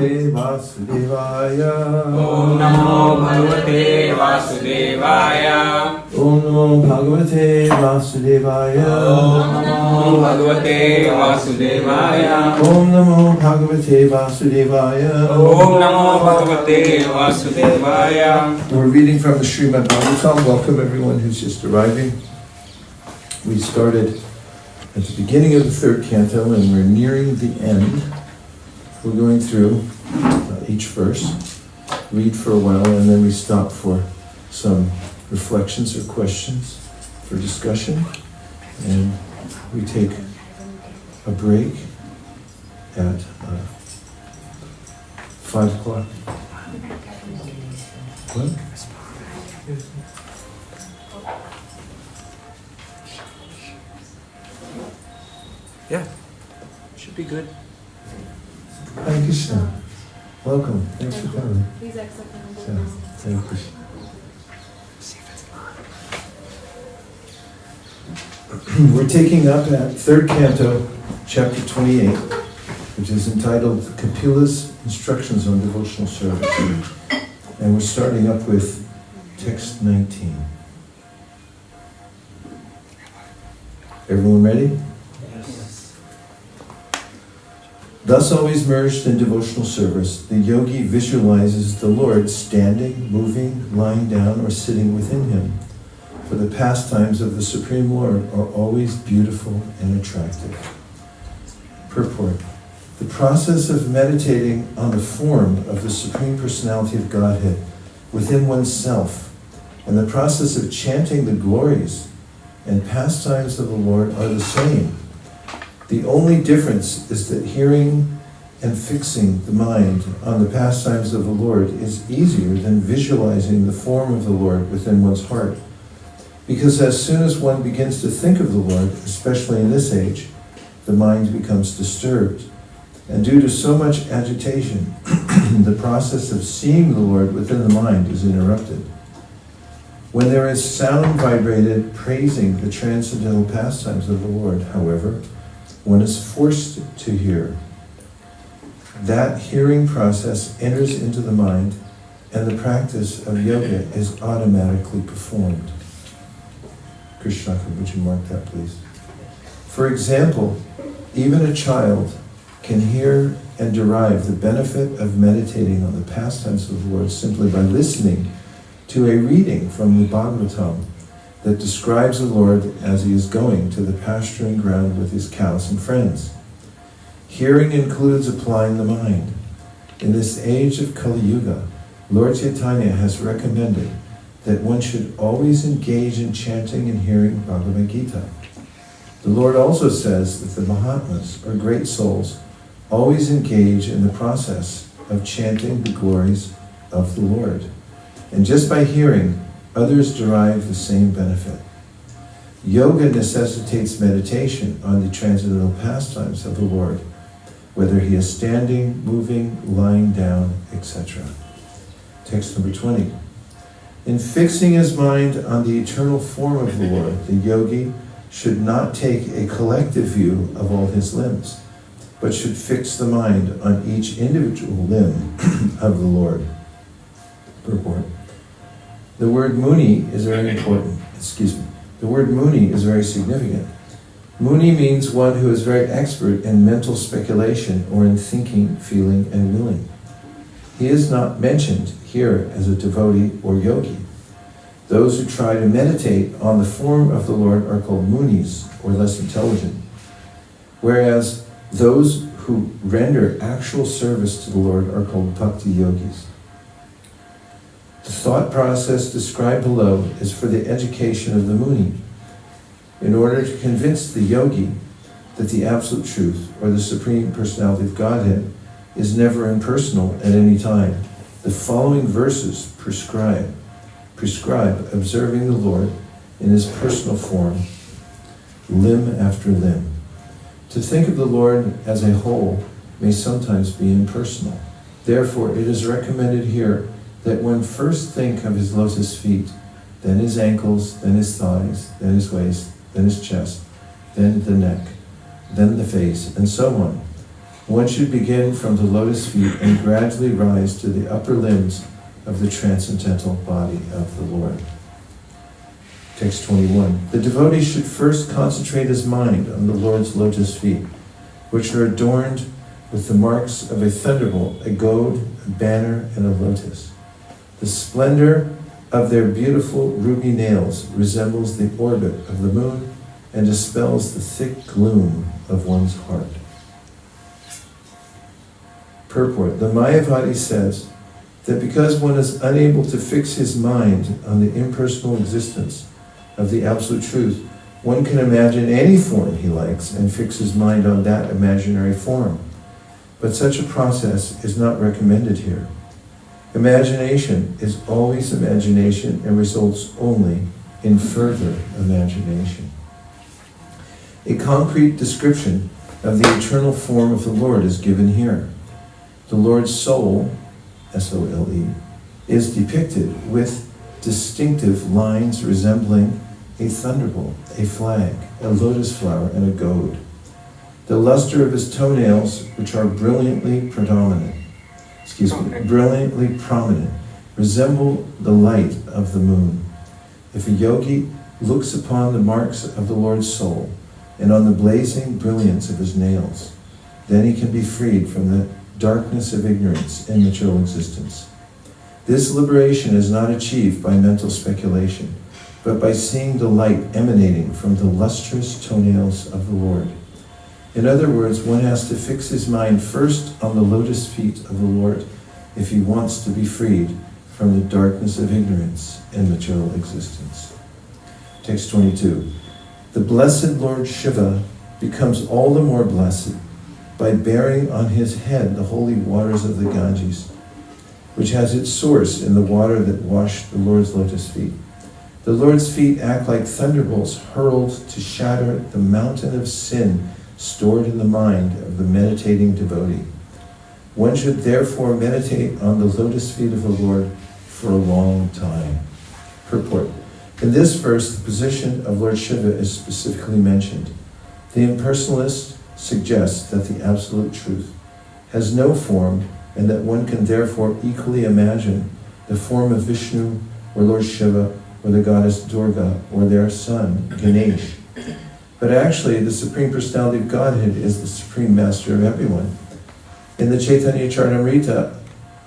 Bhagavate Vasudevaya. Om Namo Bhagavate Vasudevaya. Om Namo Bhagavate Vasudevaya. Om Namo Bhagavate Vasudevaya. Om Namo Bhagavate Vasudevaya. Om Namo Bhagavate Vasudevaya. We're reading from the Srimad Bhagavatam. Welcome everyone who's just arriving. We started at the beginning of the third canto and we're nearing the end. We're going through each verse, read for a while, and then we stop for some reflections or questions for discussion. And we take a break at 5 o'clock. What? Yeah, should be good. Hi Krishna. Welcome. Thanks for coming. Please accept So, thank you. We're taking up at third canto, chapter 28, which is entitled Kapila's Instructions on Devotional Service. And we're starting up with text 19. Everyone ready? Thus always merged in devotional service, the yogi visualizes the Lord standing, moving, lying down, or sitting within him. For the pastimes of the Supreme Lord are always beautiful and attractive. Purport. The process of meditating on the form of the Supreme Personality of Godhead within oneself and the process of chanting the glories and pastimes of the Lord are the same. The only difference is that hearing and fixing the mind on the pastimes of the Lord is easier than visualizing the form of the Lord within one's heart. Because as soon as one begins to think of the Lord, especially in this age, the mind becomes disturbed. And due to so much agitation, the process of seeing the Lord within the mind is interrupted. When there is sound vibrated praising the transcendental pastimes of the Lord, however, one is forced to hear. That hearing process enters into the mind, and the practice of yoga is automatically performed. Krishna, would you mark that, please? For example, even a child can hear and derive the benefit of meditating on the pastimes of the Lord simply by listening to a reading from the Bhagavatam that describes the Lord as he is going to the pasturing ground with his cows and friends. Hearing includes applying the mind. In this age of Kali Yuga, Lord Chaitanya has recommended that one should always engage in chanting and hearing Bhagavad Gita. The Lord also says that the Mahatmas, or great souls, always engage in the process of chanting the glories of the Lord. And just by hearing, others derive the same benefit. Yoga necessitates meditation on the transcendental pastimes of the Lord, whether he is standing, moving, lying down, etc. Text number 20. In fixing his mind on the eternal form of the Lord, the yogi should not take a collective view of all his limbs, but should fix the mind on each individual limb of the Lord. Purport. The word muni is very important. The word muni is very significant. Muni means one who is very expert in mental speculation or in thinking, feeling, and willing. He is not mentioned here as a devotee or yogi. Those who try to meditate on the form of the Lord are called munis, or less intelligent, whereas those who render actual service to the Lord are called bhakti yogis. The thought process described below is for the education of the muni, in order to convince the yogi that the Absolute Truth, or the Supreme Personality of Godhead, is never impersonal at any time. The following verses prescribe observing the Lord in his personal form, limb after limb. To think of the Lord as a whole may sometimes be impersonal. Therefore, it is recommended here that one first think of his lotus feet, then his ankles, then his thighs, then his waist, then his chest, then the neck, then the face, and so on. One should begin from the lotus feet and gradually rise to the upper limbs of the transcendental body of the Lord. Text 21. The devotee should first concentrate his mind on the Lord's lotus feet, which are adorned with the marks of a thunderbolt, a goad, a banner, and a lotus. The splendor of their beautiful ruby nails resembles the orbit of the moon and dispels the thick gloom of one's heart. Purport. The Mayavadi says that because one is unable to fix his mind on the impersonal existence of the Absolute Truth, one can imagine any form he likes and fix his mind on that imaginary form. But such a process is not recommended here. Imagination is always imagination and results only in further imagination. A concrete description of the eternal form of the Lord is given here. The Lord's soul, S-O-L-E, is depicted with distinctive lines resembling a thunderbolt, a flag, a lotus flower, and a goad. The luster of his toenails, which are brilliantly prominent, resemble the light of the moon. If a yogi looks upon the marks of the Lord's soul and on the blazing brilliance of his nails, then he can be freed from the darkness of ignorance and material existence. This liberation is not achieved by mental speculation, but by seeing the light emanating from the lustrous toenails of the Lord. In other words, one has to fix his mind first on the lotus feet of the Lord if he wants to be freed from the darkness of ignorance and material existence. Text 22. The blessed Lord Shiva becomes all the more blessed by bearing on his head the holy waters of the Ganges, which has its source in the water that washed the Lord's lotus feet. The Lord's feet act like thunderbolts hurled to shatter the mountain of sin stored in the mind of the meditating devotee. One should therefore meditate on the lotus feet of the Lord for a long time. Purport. In this verse, the position of Lord Shiva is specifically mentioned. The impersonalist suggests that the Absolute Truth has no form and that one can therefore equally imagine the form of Vishnu or Lord Shiva or the goddess Durga or their son Ganesh. But actually, the Supreme Personality of Godhead is the Supreme Master of everyone. In the Chaitanya Charitamrita,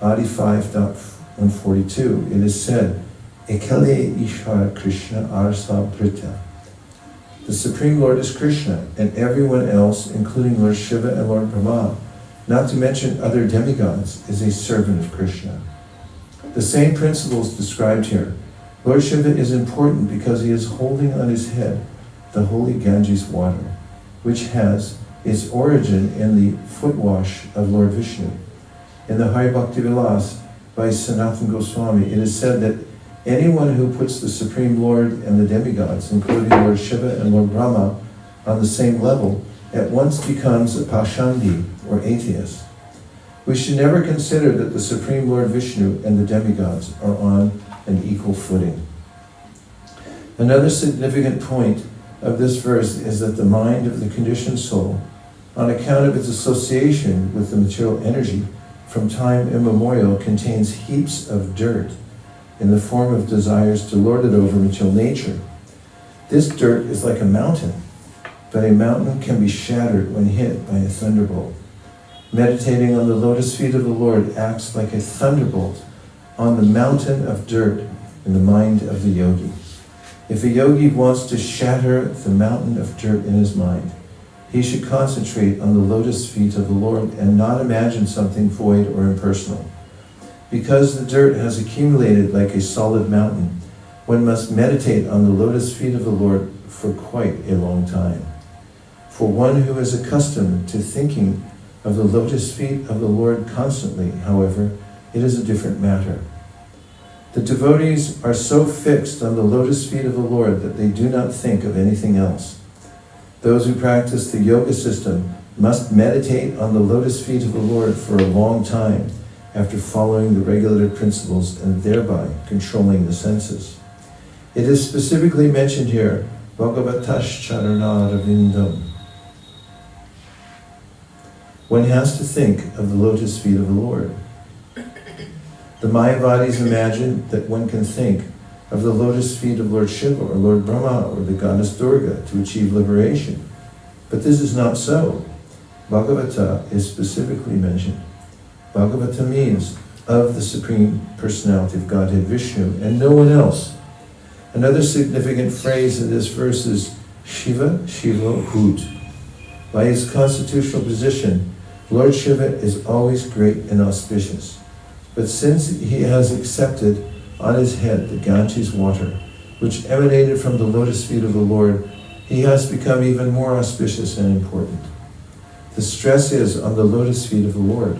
Adi 5.142, it is said, Ekale Ishvara Krishna Arsa Brita. The Supreme Lord is Krishna, and everyone else, including Lord Shiva and Lord Brahma, not to mention other demigods, is a servant of Krishna. The same principles described here. Lord Shiva is important because he is holding on his head the holy Ganges water, which has its origin in the footwash of Lord Vishnu. In the Hari Bhakti Vilas by Sanatana Goswami, it is said that anyone who puts the Supreme Lord and the demigods, including Lord Shiva and Lord Brahma, on the same level, at once becomes a Pashandi, or atheist. We should never consider that the Supreme Lord Vishnu and the demigods are on an equal footing. Another significant point of this verse is that the mind of the conditioned soul, on account of its association with the material energy from time immemorial, contains heaps of dirt in the form of desires to lord it over material nature. This dirt is like a mountain, but a mountain can be shattered when hit by a thunderbolt. Meditating on the lotus feet of the Lord acts like a thunderbolt on the mountain of dirt in the mind of the yogi. If a yogi wants to shatter the mountain of dirt in his mind, he should concentrate on the lotus feet of the Lord and not imagine something void or impersonal. Because the dirt has accumulated like a solid mountain, one must meditate on the lotus feet of the Lord for quite a long time. For one who is accustomed to thinking of the lotus feet of the Lord constantly, however, it is a different matter. The devotees are so fixed on the lotus feet of the Lord that they do not think of anything else. Those who practice the yoga system must meditate on the lotus feet of the Lord for a long time after following the regulative principles and thereby controlling the senses. It is specifically mentioned here, Bhagavatash Charanarvindam. one has to think of the lotus feet of the Lord. The Mayavadis imagine that one can think of the lotus feet of Lord Shiva or Lord Brahma or the goddess Durga to achieve liberation. But this is not so. Bhagavata is specifically mentioned. Bhagavata means of the Supreme Personality of Godhead Vishnu and no one else. Another significant phrase in this verse is Shiva, Shiva Bhut. By his constitutional position, Lord Shiva is always great and auspicious. But since he has accepted on his head the Ganges water, which emanated from the lotus feet of the Lord, he has become even more auspicious and important. The stress is on the lotus feet of the Lord.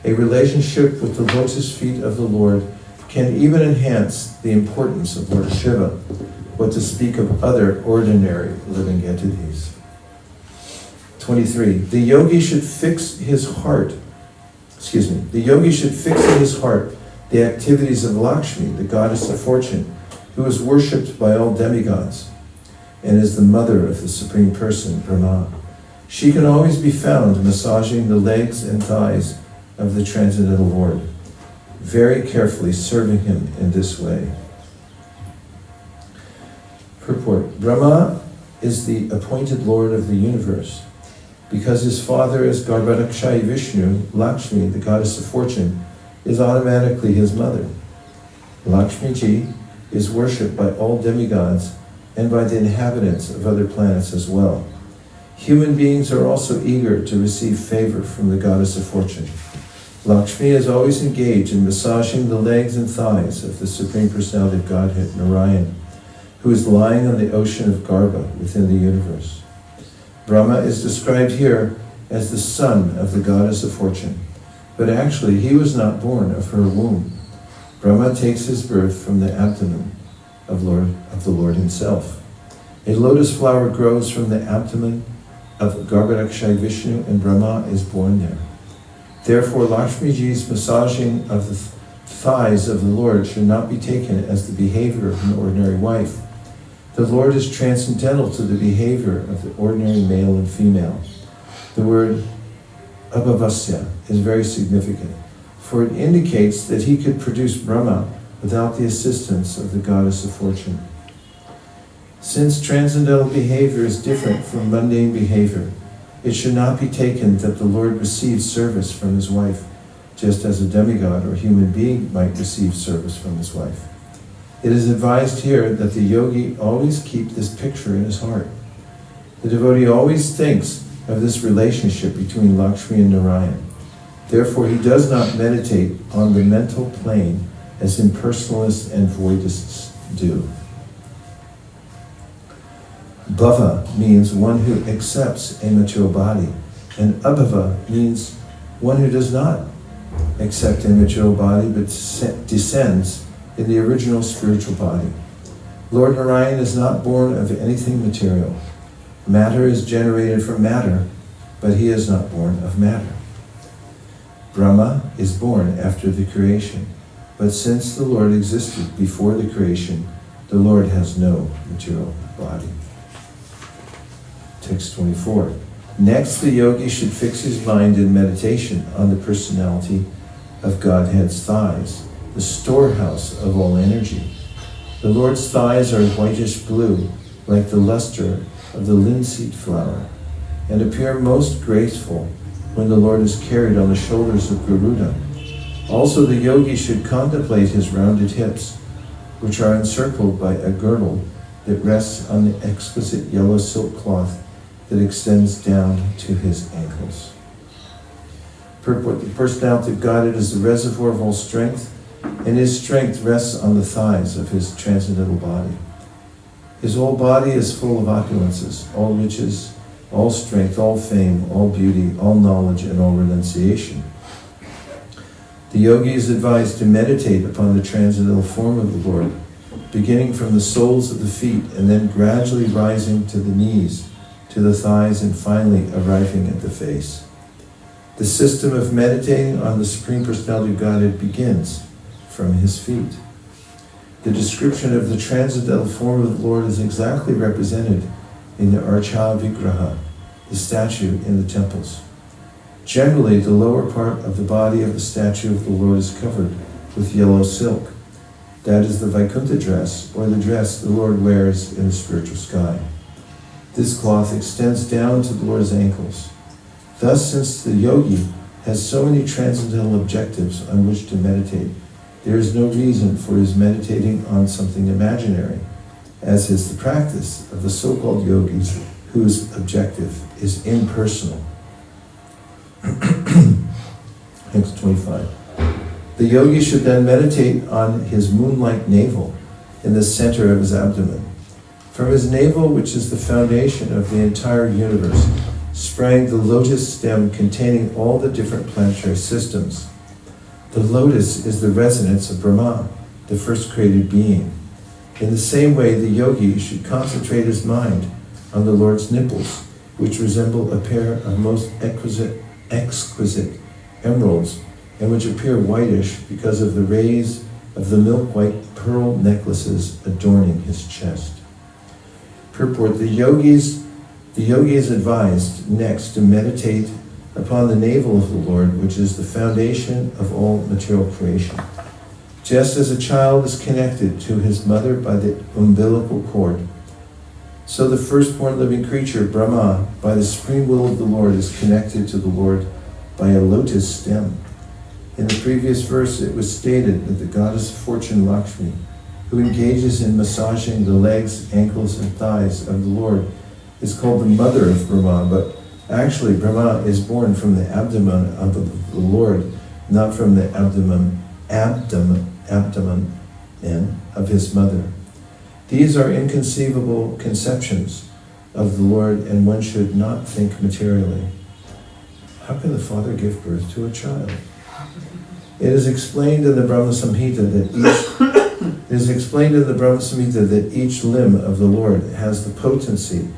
A relationship with the lotus feet of the Lord can even enhance the importance of Lord Shiva, what to speak of other ordinary living entities. 23. The yogi should fix in his heart the activities of Lakshmi, the goddess of fortune, who is worshipped by all demigods and is the mother of the Supreme Person, Brahma. She can always be found massaging the legs and thighs of the Transcendental Lord, very carefully serving him in this way. Purport. Brahma is the appointed Lord of the universe. Because his father is Garbhadakshayi Vishnu, Lakshmi, the goddess of fortune, is automatically his mother. Lakshmi Ji is worshipped by all demigods and by the inhabitants of other planets as well. Human beings are also eager to receive favor from the goddess of fortune. Lakshmi is always engaged in massaging the legs and thighs of the Supreme Personality of Godhead, Narayan, who is lying on the ocean of Garbha within the universe. Brahma is described here as the son of the goddess of fortune, but actually he was not born of her womb. Brahma takes his birth from the abdomen of the Lord himself. A lotus flower grows from the abdomen of Garbhadakshayi Vishnu, and Brahma is born there. Therefore, Lakshmi Ji's massaging of the thighs of the Lord should not be taken as the behavior of an ordinary wife. The Lord is transcendental to the behavior of the ordinary male and female. The word abhavasya is very significant, for it indicates that he could produce Brahma without the assistance of the goddess of fortune. Since transcendental behavior is different from mundane behavior, it should not be taken that the Lord receives service from his wife, just as a demigod or human being might receive service from his wife. It is advised here that the yogi always keep this picture in his heart. The devotee always thinks of this relationship between Lakshmi and Narayan. Therefore, he does not meditate on the mental plane as impersonalists and voidists do. Bhava means one who accepts a material body, and abhava means one who does not accept a material body but descends in the original spiritual body. Lord Narayan is not born of anything material. Matter is generated from matter, but he is not born of matter. Brahma is born after the creation, but since the Lord existed before the creation, the Lord has no material body. Text 24. Next, the yogi should fix his mind in meditation on the personality of Godhead's thighs, the storehouse of all energy. The Lord's thighs are whitish blue, like the luster of the linseed flower, and appear most graceful when the Lord is carried on the shoulders of Garuda. Also, the yogi should contemplate his rounded hips, which are encircled by a girdle that rests on the exquisite yellow silk cloth that extends down to his ankles. Purport. The personality of Godhead is the reservoir of all strength, and his strength rests on the thighs of his transcendental body. His whole body is full of opulences, all riches, all strength, all fame, all beauty, all knowledge, and all renunciation. The yogi is advised to meditate upon the transcendental form of the Lord, beginning from the soles of the feet and then gradually rising to the knees, to the thighs, and finally arriving at the face. The system of meditating on the Supreme Personality of Godhead begins from his feet. The description of the transcendental form of the Lord is exactly represented in the Archa Vigraha, the statue in the temples. Generally, the lower part of the body of the statue of the Lord is covered with yellow silk. That is the Vaikuntha dress, or the dress the Lord wears in the spiritual sky. This cloth extends down to the Lord's ankles. Thus, since the yogi has so many transcendental objectives on which to meditate, there is no reason for his meditating on something imaginary, as is the practice of the so-called yogis whose objective is impersonal. Next 25. The yogi should then meditate on his moon-like navel in the center of his abdomen. From his navel, which is the foundation of the entire universe, sprang the lotus stem containing all the different planetary systems. The lotus is the resonance of Brahma, the first created being. In the same way, the yogi should concentrate his mind on the Lord's nipples, which resemble a pair of most exquisite emeralds, and which appear whitish because of the rays of the milk-white pearl necklaces adorning his chest. Purport: the yogi is advised next to meditate upon the navel of the Lord, which is the foundation of all material creation. Just as a child is connected to his mother by the umbilical cord, so the firstborn living creature, Brahma, by the supreme will of the Lord, is connected to the Lord by a lotus stem. In the previous verse, it was stated that the goddess of fortune, Lakshmi, who engages in massaging the legs, ankles, and thighs of the Lord, is called the mother of Brahma, but actually Brahma is born from the abdomen of the Lord, not from the abdomen of his mother. These are inconceivable conceptions of the Lord, and one should not think materially. How can the father give birth to a child? It is explained in the Brahma Samhita that each limb of the Lord has the potency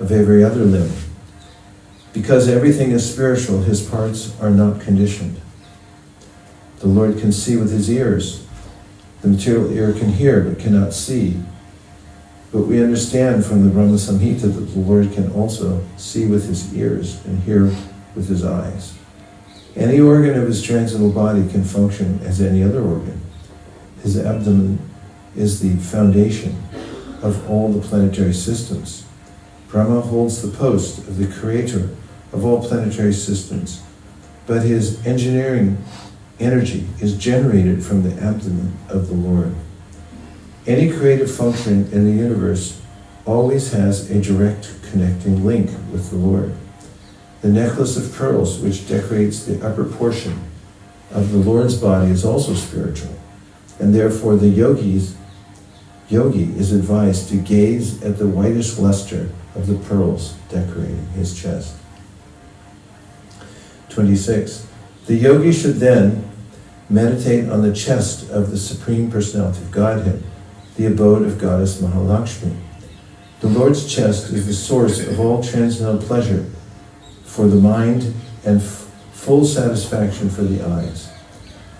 of every other limb. Because everything is spiritual, his parts are not conditioned. The Lord can see with his ears. The material ear can hear but cannot see. But we understand from the Brahma Samhita that the Lord can also see with his ears and hear with his eyes. Any organ of his transcendental body can function as any other organ. His abdomen is the foundation of all the planetary systems. Brahma holds the post of the creator of all planetary systems, but his engineering energy is generated from the abdomen of the Lord. Any creative function in the universe always has a direct connecting link with the Lord. The necklace of pearls which decorates the upper portion of the Lord's body is also spiritual, and therefore the yogi is advised to gaze at the whitish luster of the pearls decorating his chest. 26. The yogi should then meditate on the chest of the Supreme Personality of Godhead, the abode of Goddess Mahalakshmi. The Lord's chest is the source of all transcendental pleasure for the mind and full satisfaction for the eyes.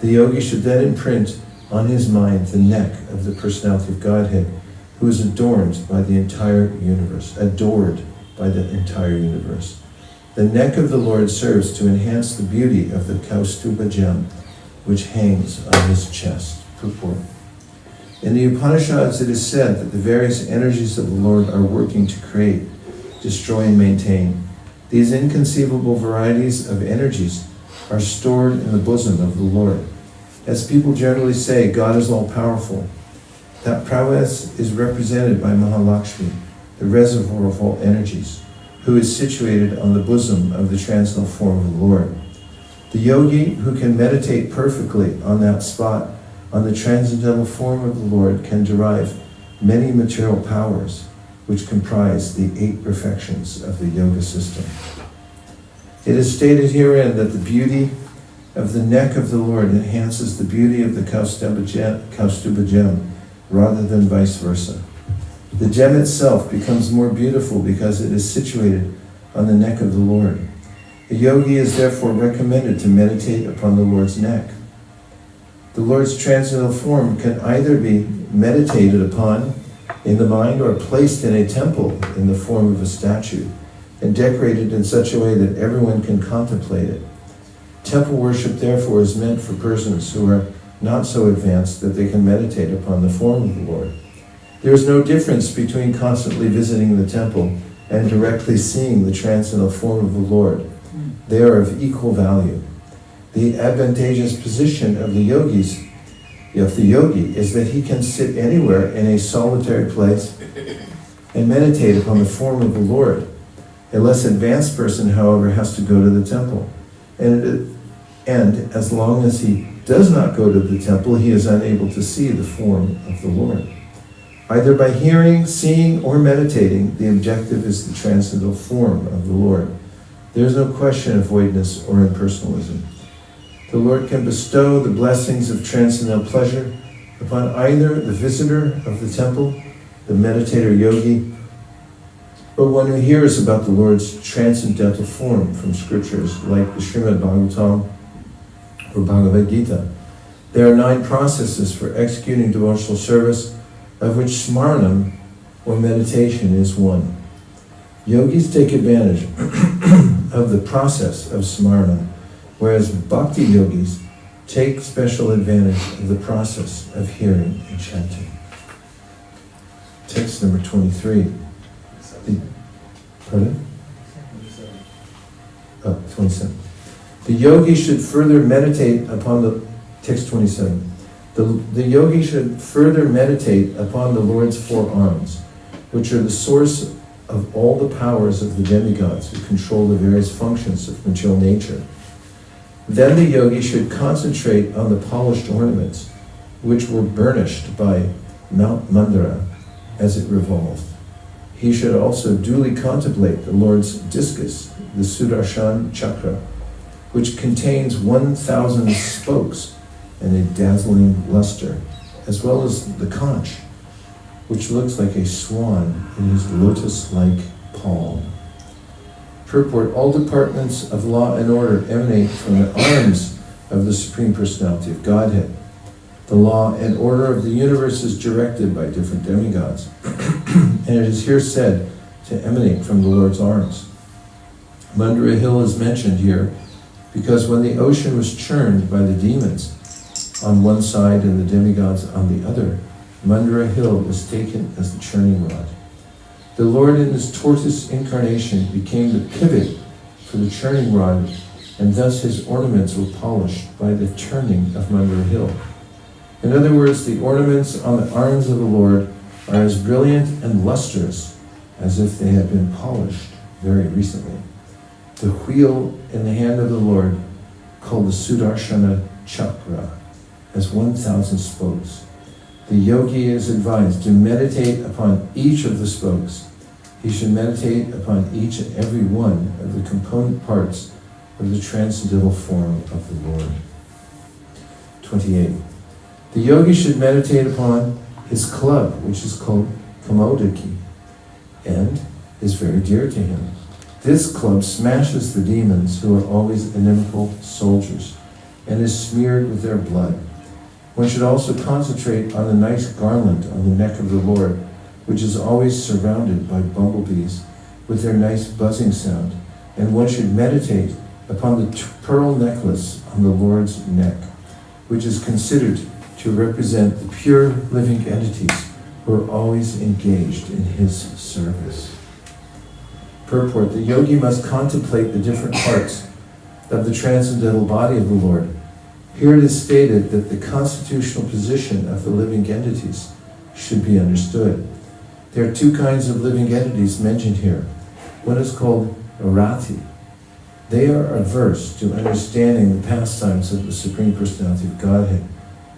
The yogi should then imprint on his mind the neck of the Personality of Godhead, who is adored by the entire universe. The neck of the Lord serves to enhance the beauty of the Kaustuba gem, which hangs on his chest. Purport. In the Upanishads, it is said that the various energies of the Lord are working to create, destroy, and maintain. These inconceivable varieties of energies are stored in the bosom of the Lord. As people generally say, God is all-powerful. That prowess is represented by Mahalakshmi, the reservoir of all energies, who is situated on the bosom of the transcendental form of the Lord. The yogi who can meditate perfectly on that spot, on the transcendental form of the Lord, can derive many material powers, which comprise the 8 perfections of the yoga system. It is stated herein that the beauty of the neck of the Lord enhances the beauty of the Kaustuba gem, rather than vice versa. The gem itself becomes more beautiful because it is situated on the neck of the Lord. A yogi is therefore recommended to meditate upon the Lord's neck. The Lord's transcendental form can either be meditated upon in the mind or placed in a temple in the form of a statue and decorated in such a way that everyone can contemplate it. Temple worship, therefore, is meant for persons who are not so advanced that they can meditate upon the form of the Lord. There is no difference between constantly visiting the temple and directly seeing the transcendental form of the Lord. They are of equal value. The advantageous position of the yogi is that he can sit anywhere in a solitary place and meditate upon the form of the Lord. A less advanced person, however, has to go to the temple. And as long as he does not go to the temple, he is unable to see the form of the Lord. Either by hearing, seeing, or meditating, the objective is the transcendental form of the Lord. There is no question of voidness or impersonalism. The Lord can bestow the blessings of transcendental pleasure upon either the visitor of the temple, the meditator yogi, or one who hears about the Lord's transcendental form from scriptures like the Srimad Bhagavatam or Bhagavad Gita. There are 9 processes for executing devotional service, of which smaranam, or meditation, is one. Yogis take advantage of the process of smaranam, whereas bhakti yogis take special advantage of the process of hearing and chanting. Text number 23. Pardon? 27. The yogi should further meditate upon the... Text 27. The yogi should further meditate upon the Lord's 4 arms, which are the source of all the powers of the demigods who control the various functions of material nature. Then the yogi should concentrate on the polished ornaments, which were burnished by Mount Mandara as it revolved. He should also duly contemplate the Lord's discus, the Sudarshan Chakra, which contains 1,000 spokes and a dazzling luster, as well as the conch, which looks like a swan in his lotus-like palm. Purport: all departments of law and order emanate from the arms of the Supreme Personality of Godhead. The law and order of the universe is directed by different demigods, and it is here said to emanate from the Lord's arms. Mandara Hill is mentioned here because when the ocean was churned by the demons on one side and the demigods on the other, Mandara Hill was taken as the churning rod. The Lord in his tortoise incarnation became the pivot for the churning rod, and thus his ornaments were polished by the turning of Mandara Hill. In other words, the ornaments on the arms of the Lord are as brilliant and lustrous as if they had been polished very recently. The wheel in the hand of the Lord, called the Sudarshana Chakra, has 1,000 spokes. The yogi is advised to meditate upon each of the spokes. He should meditate upon each and every one of the component parts of the transcendental form of the Lord. 28. The yogi should meditate upon his club, which is called Kamodaki, and is very dear to him. This club smashes the demons who are always inimical soldiers and is smeared with their blood. One should also concentrate on the nice garland on the neck of the Lord, which is always surrounded by bumblebees with their nice buzzing sound, and one should meditate upon the pearl necklace on the Lord's neck, which is considered to represent the pure living entities who are always engaged in his service. Purport: the yogi must contemplate the different parts of the transcendental body of the Lord. Here it is stated that the constitutional position of the living entities should be understood. There are 2 kinds of living entities mentioned here. One is called arati. They are averse to understanding the pastimes of the Supreme Personality of Godhead.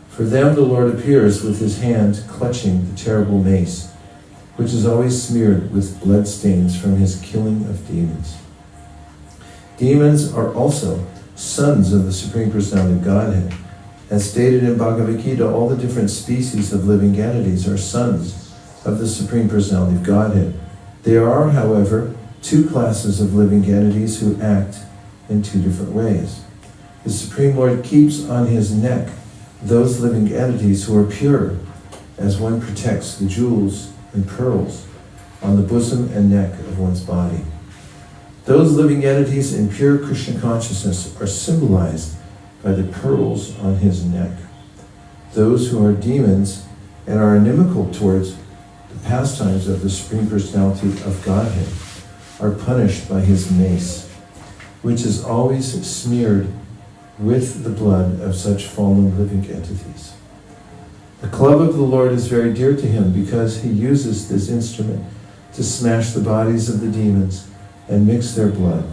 For them, the Lord appears with his hand clutching the terrible mace, which is always smeared with blood stains from his killing of demons. Demons are also sons of the Supreme Personality of Godhead. As stated in Bhagavad Gita, all the different species of living entities are sons of the Supreme Personality of Godhead. There are, however, 2 classes of living entities who act in 2 different ways. The Supreme Lord keeps on his neck those living entities who are pure, as one protects the jewels and pearls on the bosom and neck of one's body. Those living entities in pure Krishna consciousness are symbolized by the pearls on his neck. Those who are demons and are inimical towards the pastimes of the Supreme Personality of Godhead are punished by his mace, which is always smeared with the blood of such fallen living entities. The club of the Lord is very dear to him because he uses this instrument to smash the bodies of the demons and mix their blood.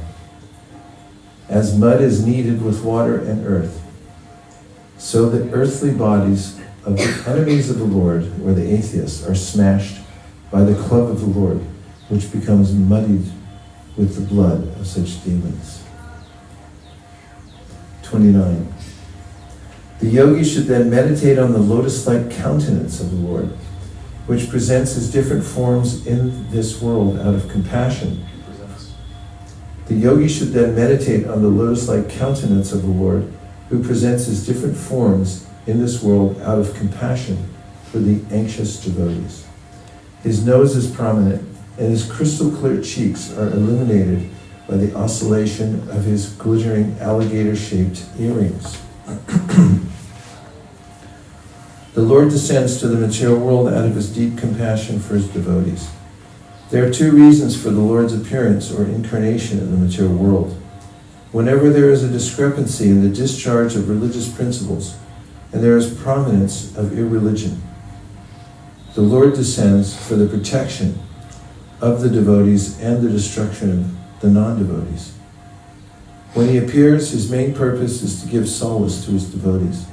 As mud is kneaded with water and earth, so the earthly bodies of the enemies of the Lord, or the atheists, are smashed by the club of the Lord, which becomes muddied with the blood of such demons. 29. The yogi should then meditate on the lotus-like countenance of the Lord, which presents his different forms in this world out of compassion. The yogi should then meditate on the lotus-like countenance of the Lord, who presents his different forms in this world out of compassion for the anxious devotees. His nose is prominent, and his crystal-clear cheeks are illuminated by the oscillation of his glittering alligator-shaped earrings. The Lord descends to the material world out of his deep compassion for his devotees. There are two reasons for the Lord's appearance or incarnation in the material world. Whenever there is a discrepancy in the discharge of religious principles, and there is prominence of irreligion, the Lord descends for the protection of the devotees and the destruction of the non-devotees. When he appears, his main purpose is to give solace to his devotees.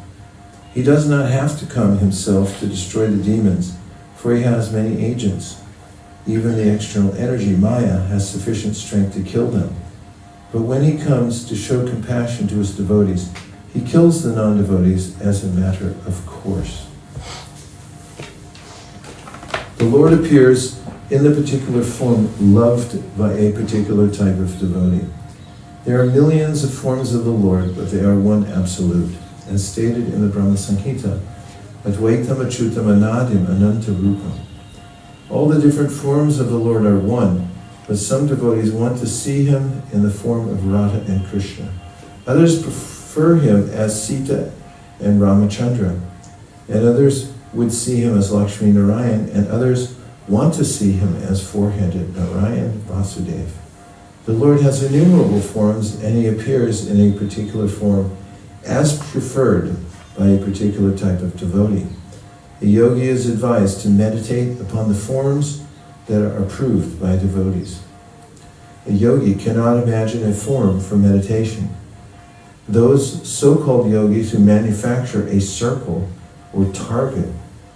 He does not have to come himself to destroy the demons, for he has many agents. Even the external energy, Maya, has sufficient strength to kill them. But when he comes to show compassion to his devotees, he kills the non-devotees as a matter of course. The Lord appears in the particular form loved by a particular type of devotee. There are millions of forms of the Lord, but they are one absolute, as stated in the Brahma Samhita, Advaitam Achyutam Anadim Ananta Rupam. All the different forms of the Lord are one, but some devotees want to see him in the form of Radha and Krishna. Others prefer him as Sita and Ramachandra, and others would see him as Lakshmi Narayan, and others want to see him as four-headed Narayan Vasudeva. The Lord has innumerable forms, and he appears in a particular form as preferred by a particular type of devotee. The yogi is advised to meditate upon the forms that are approved by devotees. A yogi cannot imagine a form for meditation. Those so-called yogis who manufacture a circle or target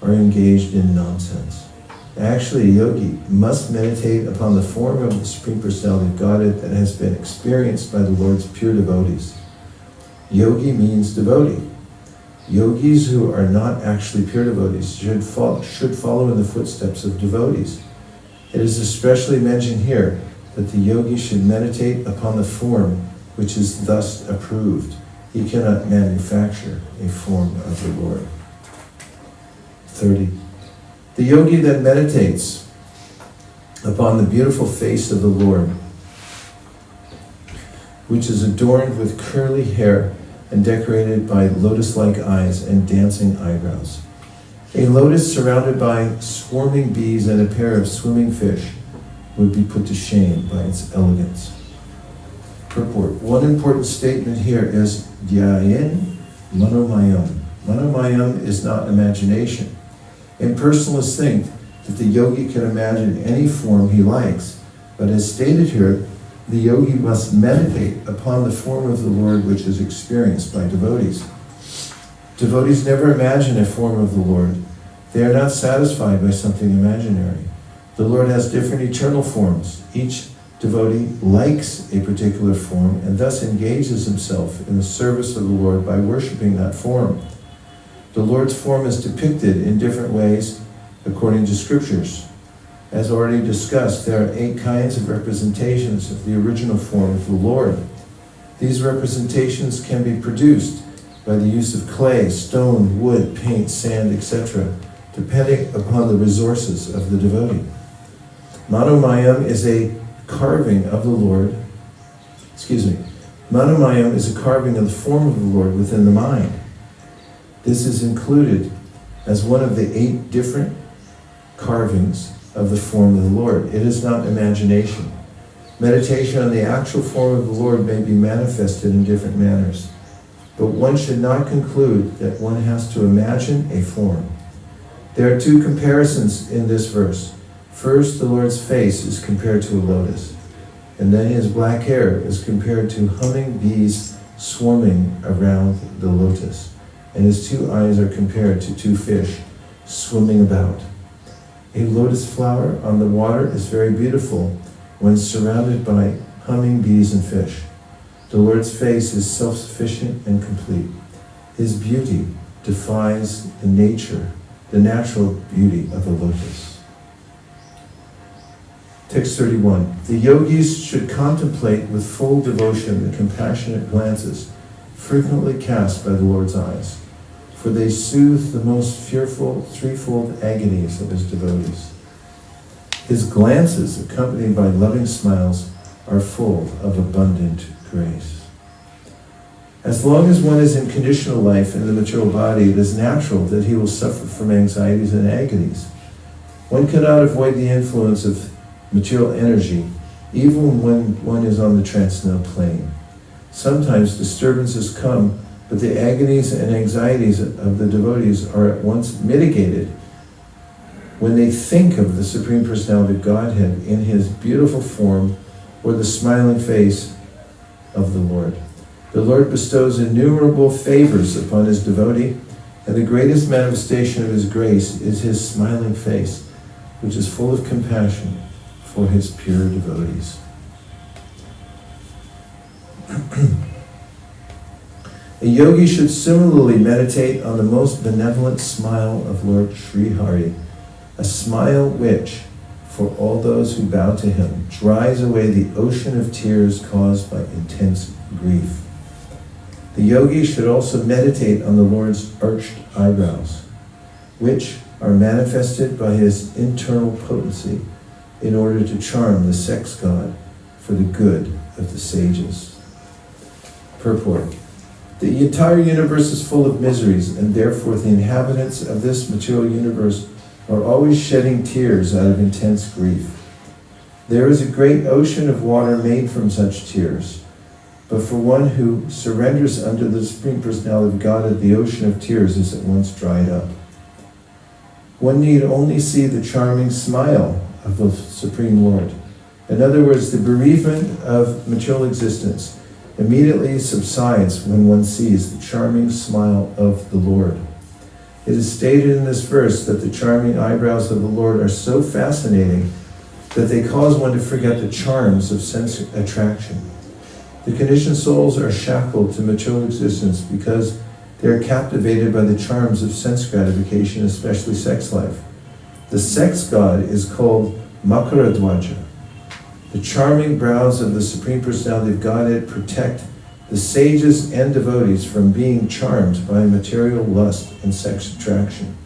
are engaged in nonsense. Actually, a yogi must meditate upon the form of the Supreme Personality of Godhead that has been experienced by the Lord's pure devotees. Yogi means devotee. Yogis who are not actually pure devotees should follow in the footsteps of devotees. It is especially mentioned here that the yogi should meditate upon the form which is thus approved. He cannot manufacture a form of the Lord. 30. The yogi then meditates upon the beautiful face of the Lord, which is adorned with curly hair and decorated by lotus-like eyes and dancing eyebrows. A lotus surrounded by swarming bees and a pair of swimming fish would be put to shame by its elegance. Purport. One important statement here is dhyayen manomayam. Manomayam is not imagination. Impersonalists think that the yogi can imagine any form he likes, but as stated here, the yogi must meditate upon the form of the Lord which is experienced by devotees. Devotees never imagine a form of the Lord. They are not satisfied by something imaginary. The Lord has different eternal forms. Each devotee likes a particular form and thus engages himself in the service of the Lord by worshiping that form. The Lord's form is depicted in different ways according to scriptures. As already discussed, there are 8 kinds of representations of the original form of the Lord. These representations can be produced by the use of clay, stone, wood, paint, sand, etc., depending upon the resources of the devotee. Manomayam is a carving of the Lord Manomayam is a carving of the form of the Lord within the mind. This is included as one of the 8 different carvings of the form of the Lord. It is not imagination. Meditation on the actual form of the Lord may be manifested in different manners, but one should not conclude that one has to imagine a form. There are 2 comparisons in this verse. First, the Lord's face is compared to a lotus, and then his black hair is compared to humming bees swarming around the lotus, and his 2 eyes are compared to 2 fish swimming about. A lotus flower on the water is very beautiful when surrounded by humming bees and fish. The Lord's face is self-sufficient and complete. His beauty defies the natural beauty of the lotus. Text 31. The yogis should contemplate with full devotion the compassionate glances frequently cast by the Lord's eyes, for they soothe the most fearful threefold agonies of his devotees. His glances, accompanied by loving smiles, are full of abundant grace. As long as one is in conditional life in the material body, it is natural that he will suffer from anxieties and agonies. One cannot avoid the influence of material energy, even when one is on the transcendental plane. Sometimes disturbances come, but the agonies and anxieties of the devotees are at once mitigated when they think of the Supreme Personality of Godhead in his beautiful form or the smiling face of the Lord. The Lord bestows innumerable favors upon his devotee, and the greatest manifestation of his grace is his smiling face, which is full of compassion for his pure devotees. A yogi should similarly meditate on the most benevolent smile of Lord Sri Hari, a smile which, for all those who bow to him, dries away the ocean of tears caused by intense grief. The yogi should also meditate on the Lord's arched eyebrows, which are manifested by his internal potency in order to charm the sex god for the good of the sages. Purport. The entire universe is full of miseries, and therefore the inhabitants of this material universe are always shedding tears out of intense grief. There is a great ocean of water made from such tears, but for one who surrenders unto the Supreme Personality of Godhead, the ocean of tears is at once dried up. One need only see the charming smile of the Supreme Lord. In other words, the bereavement of material existence immediately subsides when one sees the charming smile of the Lord. It is stated in this verse that the charming eyebrows of the Lord are so fascinating that they cause one to forget the charms of sense attraction. The conditioned souls are shackled to material existence because they are captivated by the charms of sense gratification, especially sex life. The sex god is called Makaradwaja. The charming brows of the Supreme Personality of Godhead protect the sages and devotees from being charmed by material lust and sex attraction.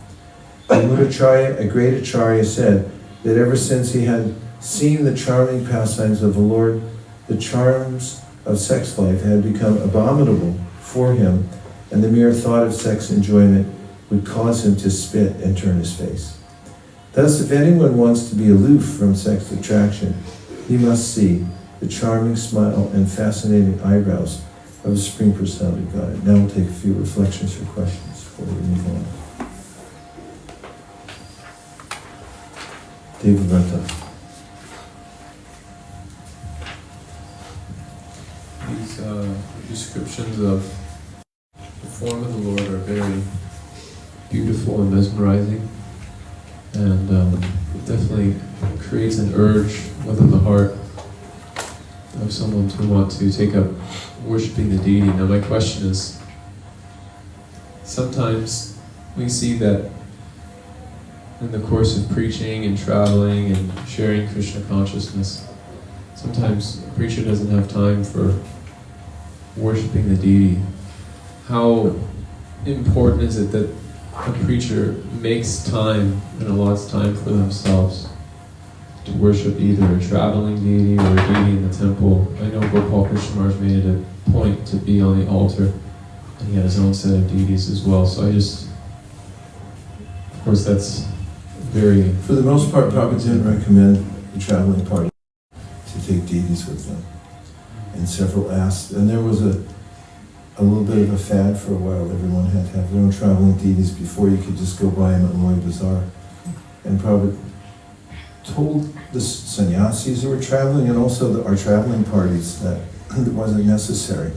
Buddhacharya, a great acharya, said that ever since he had seen the charming pastimes of the Lord, the charms of sex life had become abominable for him, and the mere thought of sex enjoyment would cause him to spit and turn his face. Thus, if anyone wants to be aloof from sex attraction, he must see the charming smile and fascinating eyebrows of the Supreme Personality of God. Now we'll take a few reflections or questions before we move on. Devavrata. These descriptions of the form of the Lord are very beautiful and mesmerizing, and it definitely creates an urge within the heart of someone to want to take up worshiping the deity. Now my question is, sometimes we see that in the course of preaching and traveling and sharing Krishna consciousness, sometimes a preacher doesn't have time for worshiping the deity. How important is it that a preacher makes time and allots time for themselves to worship either a traveling deity or a deity in the temple. I know Gopal Krishna Maharaj made it a point to be on the altar, and he had his own set of deities as well. So of course that's very... For the most part, Prabhupada didn't recommend the traveling party to take deities with them. And several asked, and there was a little bit of a fad for a while. Everyone had to have their own traveling deities before you could just go buy them at Loy Bazaar. And Prabhupada told the sannyasis who were traveling and also our traveling parties that it wasn't necessary.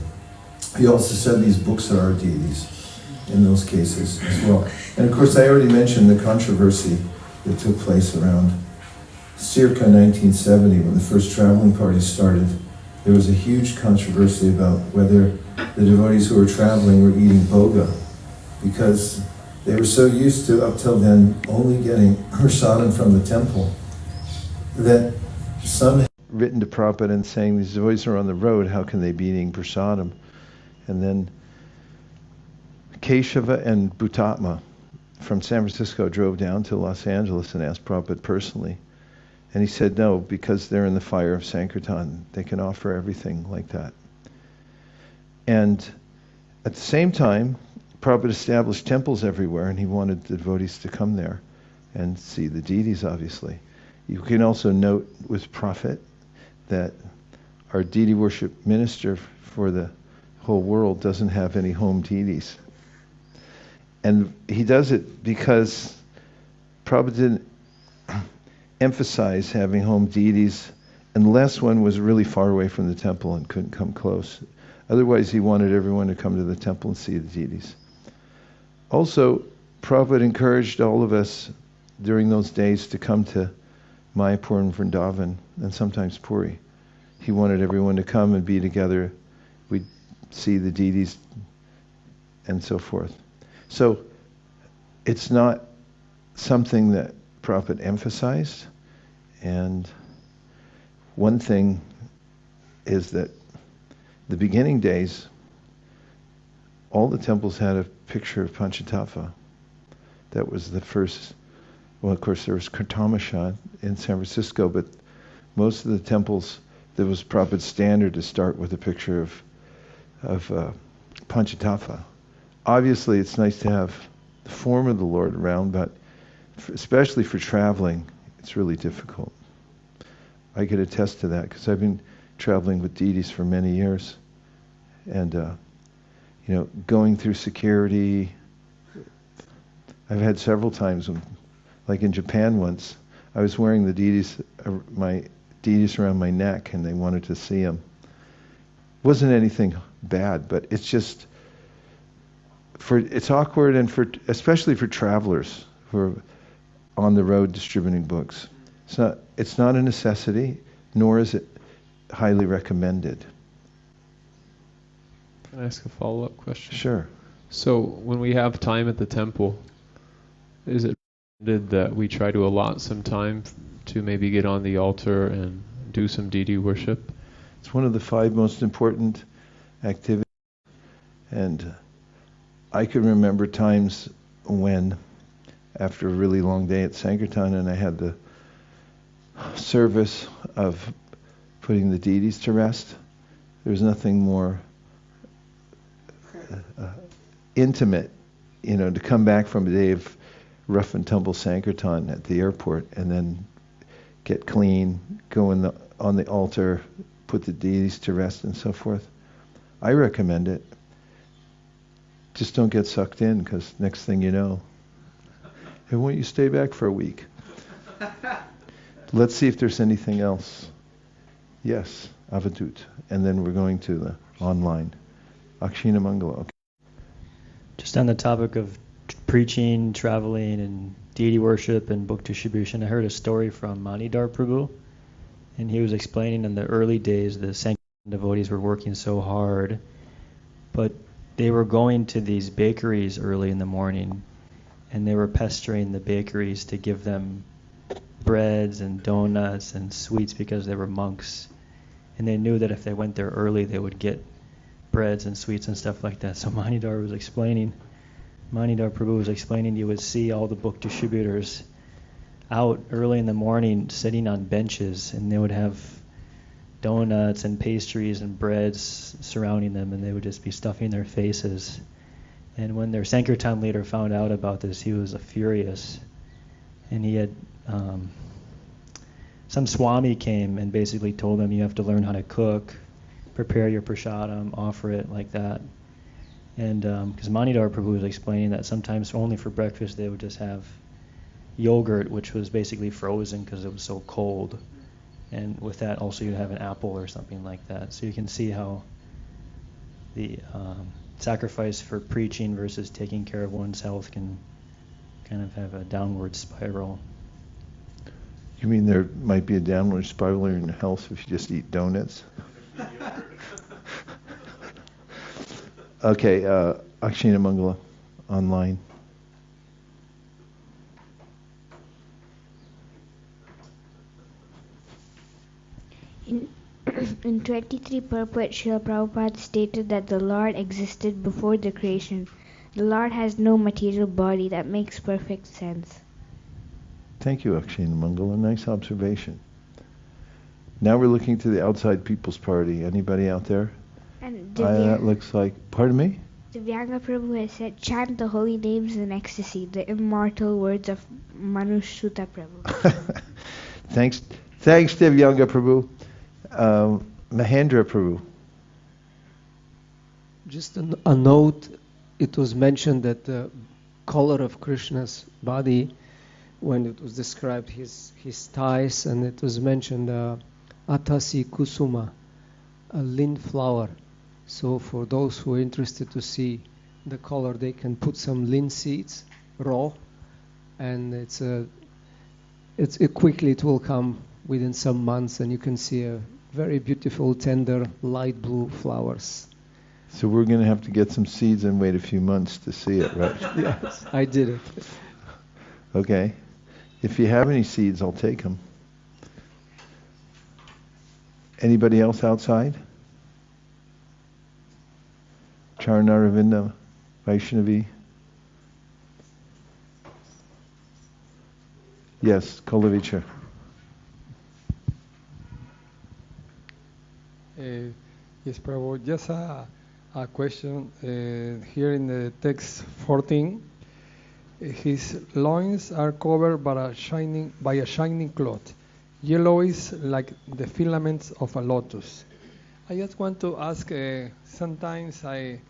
He also said these books are our deities in those cases as well. And of course, I already mentioned the controversy that took place around circa 1970 when the first traveling parties started. There was a huge controversy about whether the devotees who were traveling were eating bhoga, because they were so used to, up till then, only getting prasadam from the temple, that some had written to Prabhupada and saying, these devotees are on the road, how can they be eating prasadam? And then Keshava and Bhutatma from San Francisco drove down to Los Angeles and asked Prabhupada personally. And he said, no, because they're in the fire of Sankirtan, they can offer everything like that. And at the same time, Prabhupada established temples everywhere, and he wanted the devotees to come there and see the deities, obviously. You can also note with Prophet that our deity worship minister for the whole world doesn't have any home deities. And he does it because Prabhupada didn't emphasize having home deities unless one was really far away from the temple and couldn't come close. Otherwise, he wanted everyone to come to the temple and see the deities. Also, Prabhupada encouraged all of us during those days to come to Mayapur and Vrindavan, and sometimes Puri. He wanted everyone to come and be together. We'd see the deities and so forth. So, it's not something that Prabhupada emphasized. And one thing is that the beginning days, all the temples had a picture of Panchatattva. That was the first. Well, of course, there was Kartamasha in San Francisco, but most of the temples, there was Prabhupada's standard to start with a picture of Panchatattva. Obviously, it's nice to have the form of the Lord around, but especially for traveling, it's really difficult. I could attest to that because I've been traveling with deities for many years, and going through security. I've had several times when, like in Japan once, I was wearing my deities around my neck, and they wanted to see them. It wasn't anything bad, but it's just it's awkward, and especially for travelers who are on the road distributing books. It's not a necessity, nor is it highly recommended. Can I ask a follow-up question? Sure. So when we have time at the temple, is it recommended that we try to allot some time to maybe get on the altar and do some deity worship? It's one of the 5 most important activities. And I can remember times when, after a really long day at Sankirtan, and I had the service of putting the deities to rest, there's nothing more intimate, to come back from a day of rough and tumble Sankirtan at the airport and then get clean, go on the altar, put the deities to rest and so forth. I recommend it. Just don't get sucked in, because next thing you know, hey, why don't you stay back for a week? Let's see if there's anything else. Yes, Avadut. And then we're going to the online. Akshina Mangala. Okay. Just on the topic of preaching, traveling, and deity worship and book distribution, I heard a story from Manidhar Prabhu, and he was explaining in the early days the Sankirtan devotees were working so hard, but they were going to these bakeries early in the morning, and they were pestering the bakeries to give them breads and donuts and sweets because they were monks, and they knew that if they went there early they would get breads and sweets and stuff like that. So Manidhar Prabhu was explaining, you would see all the book distributors out early in the morning sitting on benches, and they would have donuts and pastries and breads surrounding them, and they would just be stuffing their faces. And when their Sankirtan leader found out about this, he was furious. And he had some Swami came and basically told them, you have to learn how to cook, prepare your prasadam, offer it like that. And because Manidhar Prabhu was explaining that sometimes only for breakfast they would just have yogurt, which was basically frozen because it was so cold. And with that also you'd have an apple or something like that. So you can see how the sacrifice for preaching versus taking care of one's health can kind of have a downward spiral. You mean there might be a downward spiral in health if you just eat donuts? Okay, Akshina Mangala, online. In 23 purport, Srila Prabhupada stated that the Lord existed before the creation. The Lord has no material body. That makes perfect sense. Thank you, Akshina Mangala. Nice observation. Now we're looking to the outside people's party. Anybody out there? And That looks like... Pardon me? Divyanga Prabhu has said, chant the holy names in ecstasy, the immortal words of Manushruta Prabhu. Thanks, Divyanga Prabhu. Mahendra Prabhu. Just a note, it was mentioned that the color of Krishna's body, when it was described his thighs, and it was mentioned Atasi Kusuma, a lint flower. So for those who are interested to see the color, they can put some lint seeds raw, and quickly it will come within some months, and you can see a very beautiful, tender, light blue flowers. So we're going to have to get some seeds and wait a few months to see it, right? Yes, I did it. Okay. If you have any seeds, I'll take them. Anybody else outside? Charnaravinda, Vaishnavi. Yes, Kolavicha. Yes, Prabhu. Just a question. Here in the text 14, his loins are covered by a shining cloth. Yellow is like the filaments of a lotus. I just want to ask. Sometimes I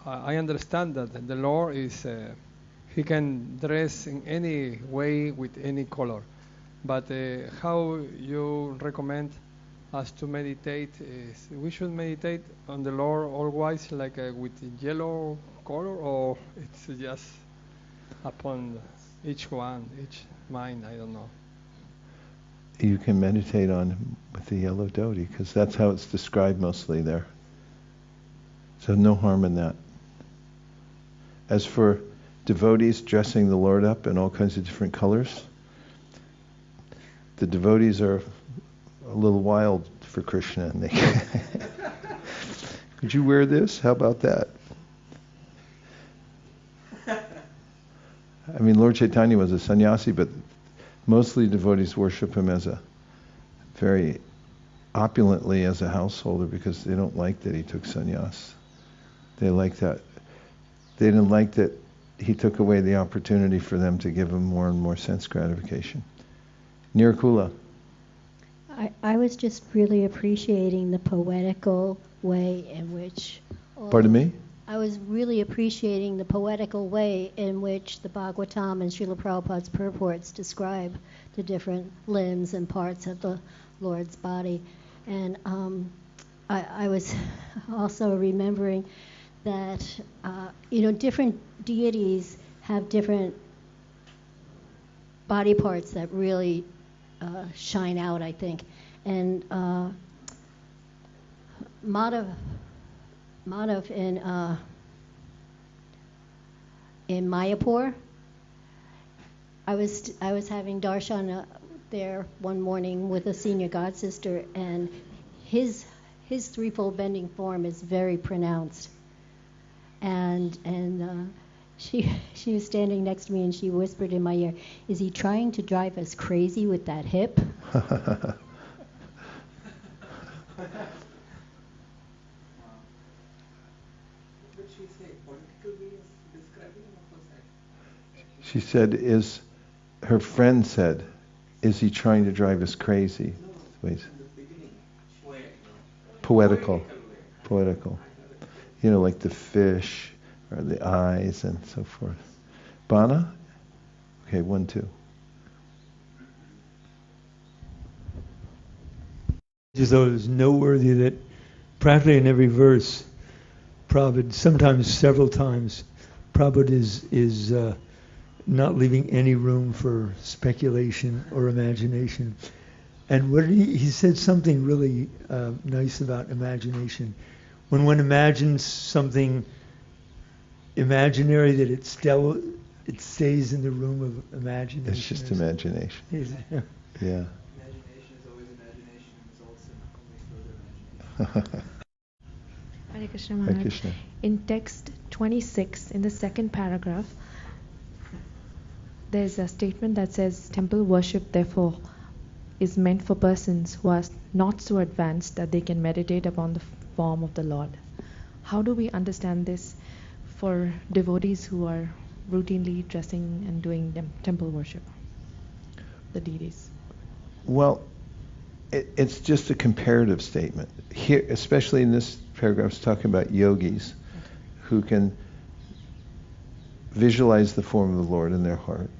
understand that the Lord is He can dress in any way with any color, but how you recommend us to meditate? We should meditate on the Lord always like with yellow color, or it's just upon each mind? I don't know. You can meditate on him with the yellow dhoti, because that's how it's described mostly there. So no harm in that. As for devotees dressing the Lord up in all kinds of different colors, the devotees are a little wild for Krishna, and they could you wear this? How about that? I mean, Lord Chaitanya was a sannyasi, but mostly devotees worship him as a very opulently as a householder, because they don't like that he took sannyas. They like that. They didn't like that he took away the opportunity for them to give him more and more sense gratification. Nirkula. I was just really appreciating the poetical way in which... Pardon me? I was really appreciating the poetical way in which the Bhagavatam and Srila Prabhupada's purports describe the different limbs and parts of the Lord's body. And I was also remembering that, different deities have different body parts that really shine out, I think. And Madhav in Mayapur, I was having darshan there one morning with a senior god sister, and his threefold bending form is very pronounced, and She was standing next to me and she whispered in my ear, "Is he trying to drive us crazy with that hip?" She said, her friend said, is he trying to drive us crazy? Poetical. You know, like the fish or the eyes and so forth. Bana? Okay, 1, 2. As though it was noteworthy that practically in every verse, Prabhupada, sometimes several times, Prabhupada is not leaving any room for speculation or imagination. And what he said something really nice about imagination. When one imagines something imaginary, that it stays in the room of imagination. It's just imagination. Yeah. Imagination is always imagination, results in only further imagination. Hare Krishna Maharaj. Hare Krishna. In text 26, in the second paragraph, there's a statement that says, temple worship, therefore, is meant for persons who are not so advanced that they can meditate upon the form of the Lord. How do we understand this for devotees who are routinely dressing and doing temple worship, the deities? Well, it's just a comparative statement. Here, especially in this paragraph, it's talking about yogis who can visualize the form of the Lord in their heart.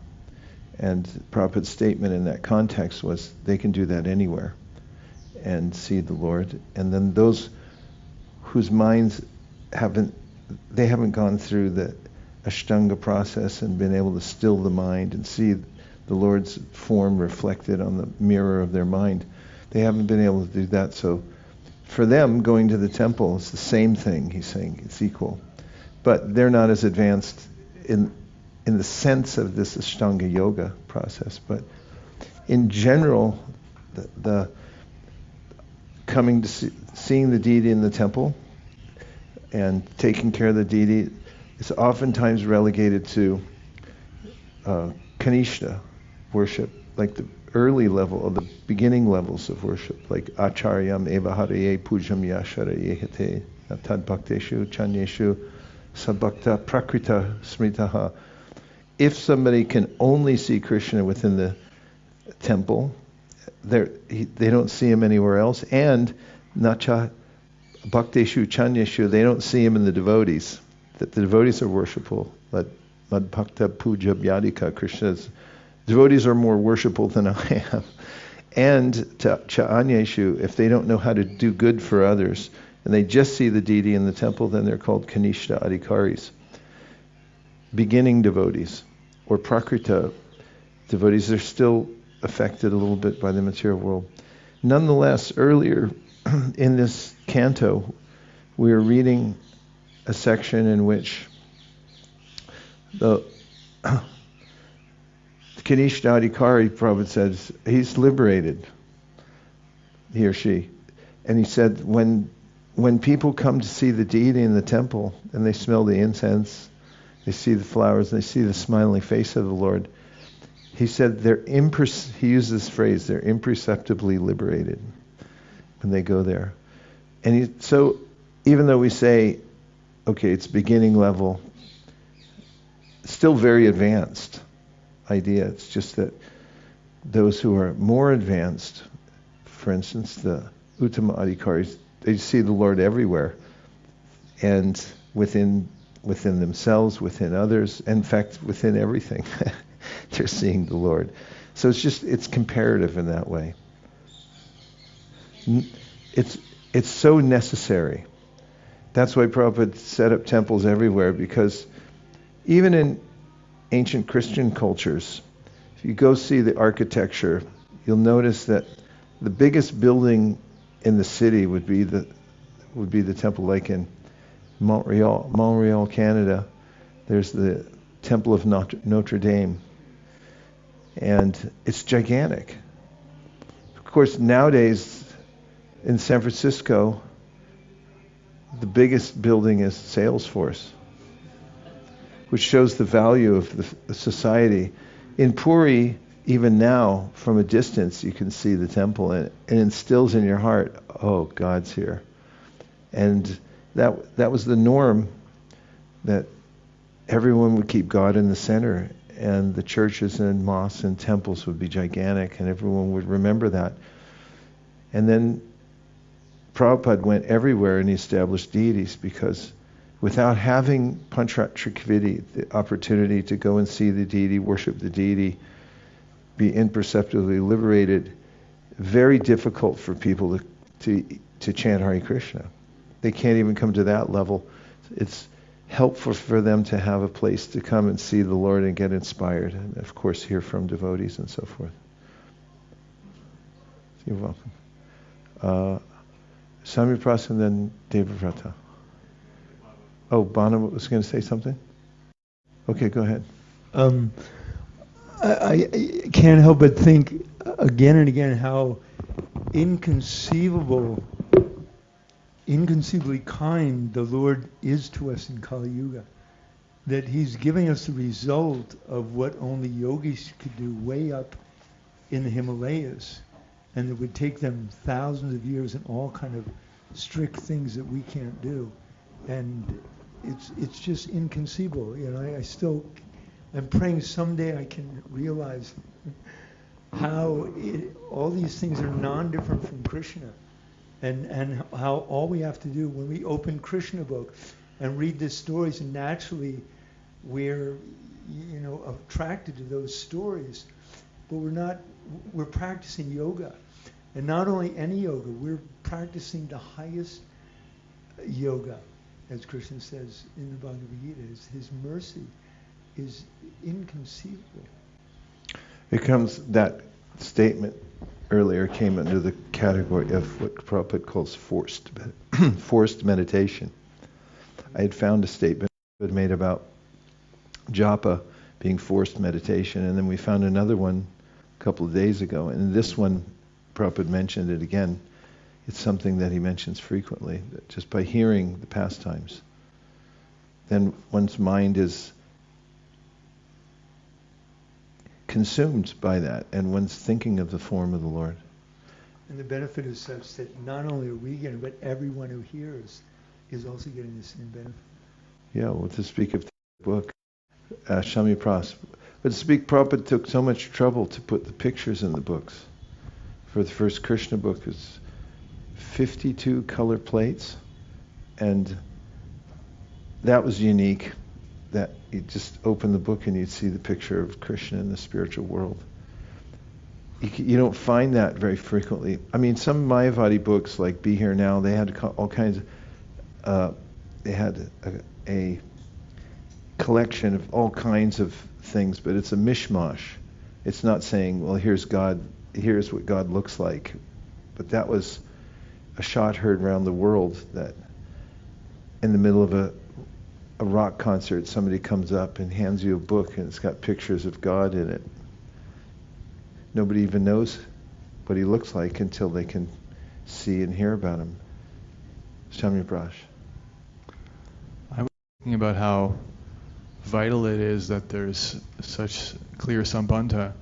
And Prabhupada's statement in that context was they can do that anywhere and see the Lord. And then those whose minds haven't gone through the Ashtanga process and been able to still the mind and see the Lord's form reflected on the mirror of their mind, they haven't been able to do that. So for them, going to the temple is the same thing, he's saying, it's equal. But they're not as advanced in the sense of this Ashtanga yoga process. But in general, the coming to seeing the deity in the temple and taking care of the deity is oftentimes relegated to Kanishta worship, like the early level, or the beginning levels of worship, like Acharyam Evaharaye Pujam Yasharaye Hate Tad Bhakteshu Chanyeshu Sabhakta Prakrita Smritaha. If somebody can only see Krishna within the temple, they don't see him anywhere else, and Nacha Bhakteshu Chanyeshu, they don't see him in the devotees. That the devotees are worshipful. But Mad Bhakta Puja Vyadika, Krishna's devotees are more worshipful than I am. And Chanyeshu, if they don't know how to do good for others, and they just see the deity in the temple, then they're called Kanishta Adhikaris. Beginning devotees, or Prakrita devotees, are still affected a little bit by the material world. Nonetheless, earlier in this canto, we were reading a section in which the Kanishta Adhikari, Prabhupada says, he's liberated, he or she. And he said, when people come to see the deity in the temple, and they smell the incense, they see the flowers, they see the smiling face of the Lord, he said he used this phrase, they're imperceptibly liberated when they go there. And so even though we say, okay, it's beginning level, still very advanced idea. It's just that those who are more advanced, for instance, the Uttama Adhikaris, they see the Lord everywhere, and within themselves, within others, in fact, within everything. They're seeing the Lord. So it's comparative in that way. It's so necessary. That's why Prabhupada set up temples everywhere, because even in ancient Christian cultures, if you go see the architecture, you'll notice that the biggest building in the city would be the temple, like in Montreal, Canada. There's the Temple of Notre Dame, and it's gigantic. Of course, nowadays in San Francisco, the biggest building is Salesforce. which shows the value of the society. In Puri, even now, from a distance, you can see the temple, and it instills in your heart, oh, God's here. And that was the norm, that everyone would keep God in the center, and the churches and mosques and temples would be gigantic, and everyone would remember that. And then Prabhupada went everywhere and he established deities, because without having Panchratrakviti, the opportunity to go and see the deity, worship the deity, be imperceptibly liberated, very difficult for people to chant Hare Krishna. They can't even come to that level. It's helpful for them to have a place to come and see the Lord and get inspired, and of course hear from devotees and so forth. You're welcome. Samyapras and then Devavrata. Oh, Bana was going to say something? Okay, go ahead. I can't help but think again and again how inconceivably kind the Lord is to us in Kali Yuga. That He's giving us the result of what only yogis could do way up in the Himalayas, and it would take them thousands of years and all kind of strict things that we can't do. And it's just inconceivable. I'm praying someday I can realize how all these things are non-different from Krishna, and how all we have to do when we open Krishna book and read the stories, and naturally we're attracted to those stories, but we're practicing yoga, and not only any yoga, we're practicing the highest yoga, as Krishna says in the Bhagavad Gita. His mercy is inconceivable. That statement earlier came under the category of what Prabhupada calls forced meditation. I had found a statement made about japa being forced meditation, and then we found another one a couple of days ago, and this one, Prabhupada mentioned it again. It's something that he mentions frequently, that just by hearing the pastimes, then one's mind is consumed by that, and one's thinking of the form of the Lord. And the benefit is such that not only are we getting, but everyone who hears is also getting the same benefit. Yeah, well, to speak of the book, Shami Pras, but to speak, Prabhupada took so much trouble to put the pictures in the books. For the first Krishna book, it's 52 color plates, and that was unique, that you just open the book and you'd see the picture of Krishna in the spiritual world. You don't find that very frequently. I mean, some Mayavadi books like Be Here Now, they had all kinds of, they had a collection of all kinds of things, but it's a mishmash. It's not saying, well, here's God, here's what God looks like. But that was a shot heard around the world, that in the middle of a rock concert, somebody comes up and hands you a book and it's got pictures of God in it. Nobody even knows what he looks like until they can see and hear about him. Shamya Prash. I was thinking about how vital it is that there's such clear sambandha,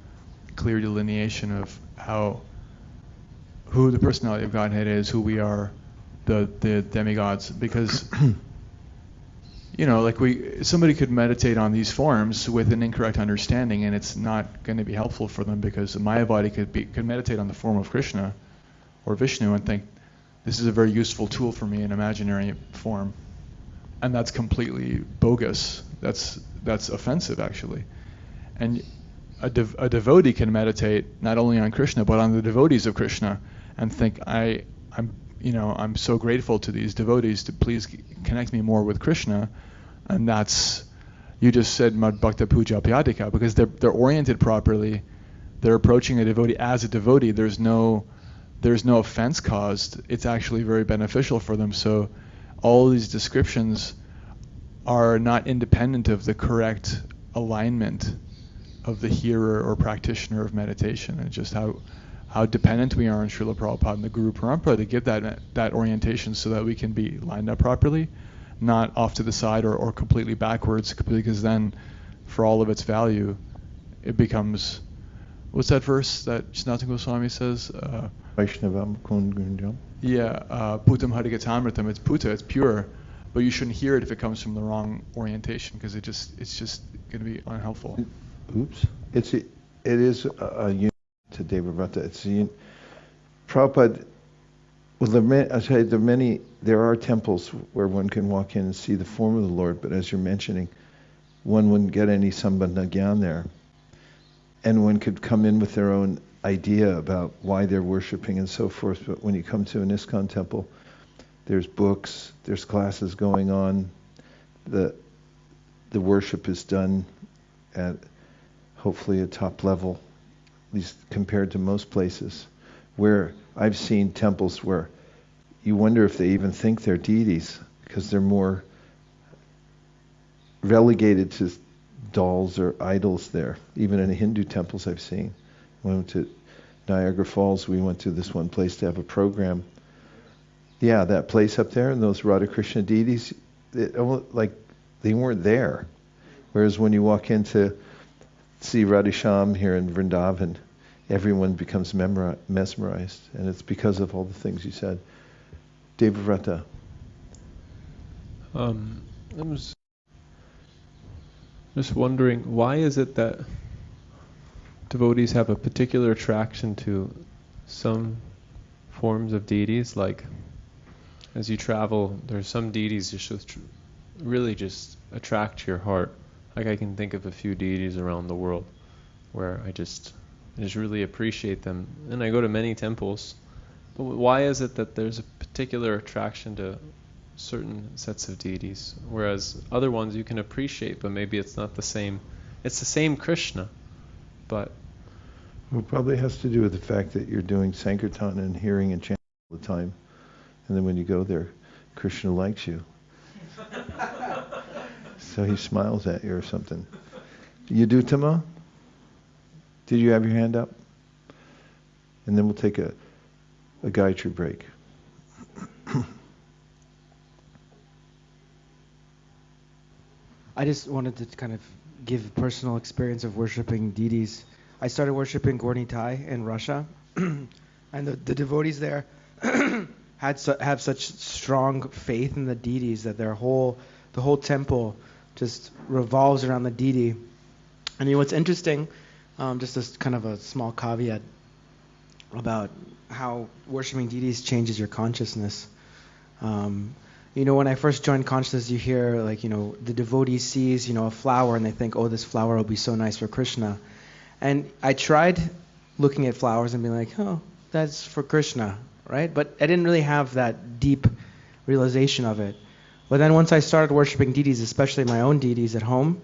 clear delineation of who the personality of Godhead is, who we are, the demigods, because somebody could meditate on these forms with an incorrect understanding, and it's not going to be helpful for them, because the Mayavadi could meditate on the form of Krishna or Vishnu and think, this is a very useful tool for me in imaginary form, and that's completely bogus. That's offensive, actually. And a devotee can meditate not only on Krishna but on the devotees of Krishna and think, I'm so grateful to these devotees to please connect me more with Krishna, and that's, you just said Mad Bhakta Puja Pyadika, because they're oriented properly, they're approaching a devotee as a devotee. There's no offense caused. It's actually very beneficial for them. So all these descriptions are not independent of the correct alignment of the hearer or practitioner of meditation, and just how dependent we are on Srila Prabhupada and the Guru Parampara to give that orientation so that we can be lined up properly. not off to the side or completely backwards, because then for all of its value, it becomes, what's that verse that Sanatana Goswami says? Vaishnavam Kungunjam. Yeah, Putam Harigatamritam, it's puta, it's pure, but you shouldn't hear it if it comes from the wrong orientation, because it's just going to be unhelpful. Oops. It is a unit to Devavrata. It's a Prabhupada. Well, I'll tell you, there are temples where one can walk in and see the form of the Lord, but as you're mentioning, one wouldn't get any sambandha gyan there. And one could come in with their own idea about why they're worshiping and so forth. But when you come to an ISKCON temple, there's books, there's classes going on. The worship is done at hopefully a top level, at least compared to most places. Where I've seen temples where you wonder if they even think they're deities, because they're more relegated to dolls or idols there. Even in the Hindu temples I've seen. We went to Niagara Falls, we went to this one place to have a program. Yeah, that place up there and those Radha Krishna deities, they weren't there. Whereas when you walk in to see Radhesham here in Vrindavan, everyone becomes mesmerized, and it's because of all the things you said. Devavrata. I was just wondering, why is it that devotees have a particular attraction to some forms of deities? Like, as you travel, there's some deities just really just attract your heart. Like, I can think of a few deities around the world where I just really appreciate them. And I go to many temples. But why is it that there's a particular attraction to certain sets of deities, whereas other ones you can appreciate, but maybe it's not the same. It's the same Krishna, but... Well, it probably has to do with the fact that you're doing Sankirtan and hearing and chanting all the time. And then when you go there, Krishna likes you. So he smiles at you or something. Yadutama? Did you have your hand up? And then we'll take a Gayatri break. I just wanted to kind of give a personal experience of worshiping deities. I started worshiping Gornitai in Russia, and the devotees there have such strong faith in the deities that the whole temple just revolves around the deity. And you know what's interesting, just as kind of a small caveat about how worshiping deities changes your consciousness. When I first joined consciousness, you hear the devotee sees a flower and they think, oh, this flower will be so nice for Krishna. And I tried looking at flowers and being like, oh, that's for Krishna, right? But I didn't really have that deep realization of it. But then once I started worshiping deities, especially my own deities at home,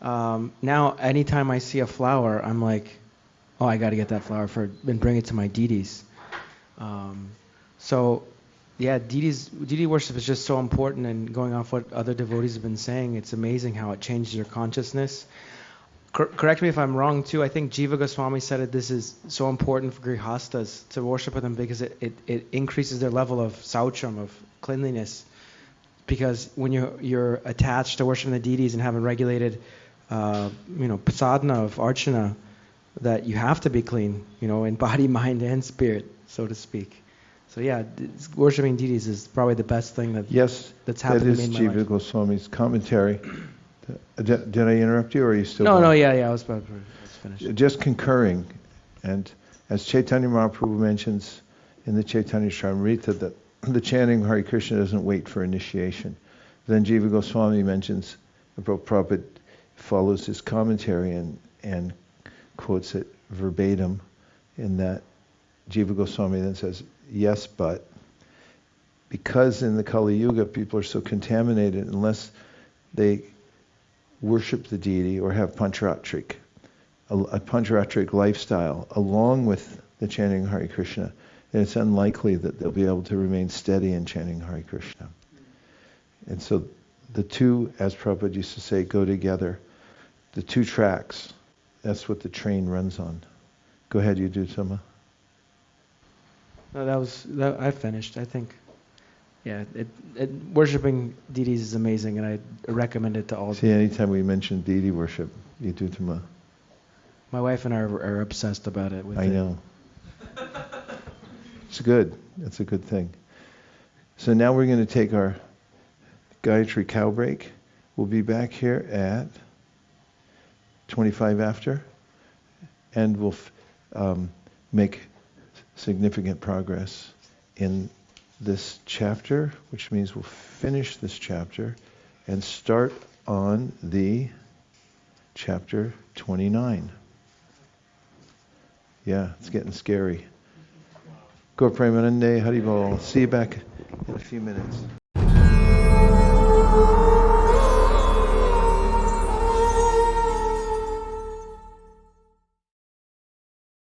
now anytime I see a flower, I'm like, oh, I got to get that flower and bring it to my deities. Deity worship is just so important, and going off what other devotees have been saying, it's amazing how it changes your consciousness. Correct me if I'm wrong too, I think Jiva Goswami said that this is so important for grihastas to worship with them because it increases their level of saucham, of cleanliness. Because when you're attached to worshiping the deities and having regulated pasadna of archana, that you have to be clean, in body, mind, and spirit, so to speak. So yeah, worshiping deities is probably the best thing that's happened to me in my life. That is Jiva Goswami's commentary. Did I interrupt you, or are you still No, I was about to finish. Just concurring, and as Chaitanya Mahaprabhu mentions in the Chaitanya Charitamrita, that the chanting of Hare Krishna doesn't wait for initiation. Then Jiva Goswami mentions, Prabhupada follows his commentary and quotes it verbatim, in that Jiva Goswami then says, yes, but because in the Kali Yuga people are so contaminated, unless they worship the deity or have pancharatric, a pancharatric lifestyle along with the chanting of Hare Krishna, then it's unlikely that they'll be able to remain steady in chanting Hare Krishna. And so the two, as Prabhupada used to say, go together. The two tracks, that's what the train runs on. Go ahead, you do, Soma. No, I finished, I think. yeah, worshiping deities is amazing, and I recommend it to all. See, anytime we mention deity worship, Yitutama. My wife and I are obsessed about it. I know. It's good. That's a good thing. So now we're going to take our Gayatri cow break. We'll be back here at 25 after, and we'll make significant progress in this chapter, which means we'll finish this chapter and start on the chapter 29. Yeah, it's getting scary. Gaur Premanande, Haribol. See you back in a few minutes.